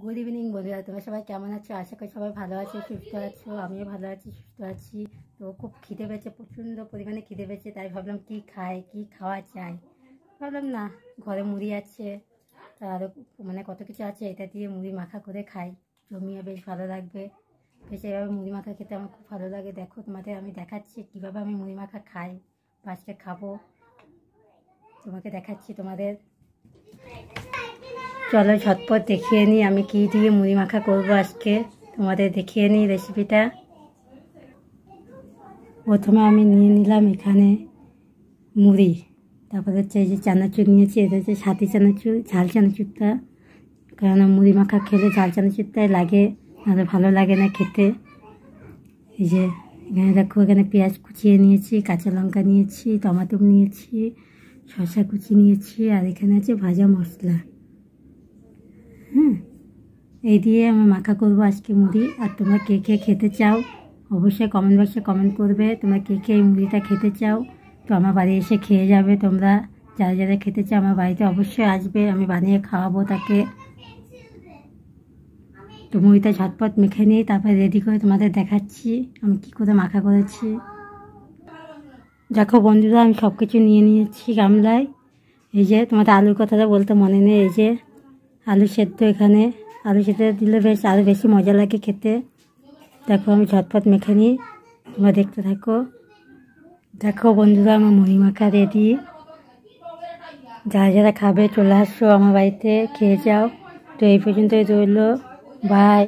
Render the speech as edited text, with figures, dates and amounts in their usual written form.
Good evening বন্ধুরা, তোমরা সবাই কেমন আছো? আশা করি সবাই ভালো আছো, সুস্থ আছো। আমিও ভালো আছি, সুস্থ আছি। তো খুব খিদে পেয়েছে, প্রচণ্ড পরিমাণে খিদে পেয়েছে। তাই ভাবলাম কি খাই, কি খাওয়া যায়। ভাবলাম না, ঘরে মুড়ি আছে, আরও কত কিছু আছে, এটা দিয়ে মুড়ি মাখা করে খাই, জমিয়ে বেশ ভালো লাগবে। বেশ এভাবে মুড়ি মাখা খেতে আমার খুব ভালো লাগে। দেখো, তোমাদের আমি দেখাচ্ছি কীভাবে আমি মুড়ি মাখা খাই, ফার্স্টে খাবো, তোমাকে দেখাচ্ছি। তোমাদের চলো ঝটপট দেখিয়ে নিই আমি কী দিয়ে মুড়ি মাখা করবো আজকে। তোমাদের দেখিয়ে নিই রেসিপিটা। প্রথমে আমি নিয়ে নিলাম এখানে মুড়ি, তারপরে হচ্ছে এই যে চানাচুর নিয়েছি, এটা হচ্ছে সাথী চানাচুর, ঝাল চানাচুরটা, কারণ মুড়ি মাখা খেলে ঝাল চানাচুরটাই লাগে, নাহলে ভালো লাগে না খেতে। এই যে এখানে দেখো, এখানে পেঁয়াজ কুচিয়ে নিয়েছি, কাঁচা লঙ্কা নিয়েছি, টমেটো নিয়েছি, শসা কুচি নিয়েছি, আর এখানে আছে ভাজা মশলা। এই দিয়ে আমি মাখা করবো আজকে মুড়ি। আর তোমরা কে কে খেতে চাও অবশ্যই কমেন্ট বক্সে কমেন্ট করবে, তোমরা কে কে এই মুড়িটা খেতে চাও। তো আমার বাড়ি এসে খেয়ে যাবে তোমরা, যারা যারা খেতে চাও আমার বাড়িতে অবশ্যই আসবে, আমি বানিয়ে খাওয়াবো তাকে। তো মুড়িটা ঝটপট মেখে নিই, তারপরে রেডি করে তোমাদের দেখাচ্ছি আমি কী করে মাখা করেছি। দেখো বন্ধুরা, আমি সব কিছু নিয়ে নিয়েছি গামলায়। এই যে তোমাদের আলুর কথাটা বলতে মনে নেই, এই যে আলু সেদ্ধ, এখানে আলু সেদ্ধ দিলে বেশ আরও বেশি মজা লাগে খেতে। দেখো আমি ঝটপট মেখে নিই, তোমরা দেখতে থাকো। দেখো বন্ধুরা, আমার মুড়ি মাখা রেডি। যারা যারা খাবে চলে আসো আমার বাড়িতে, খেয়ে যাও। তো এই পর্যন্তই রইলো, বাই।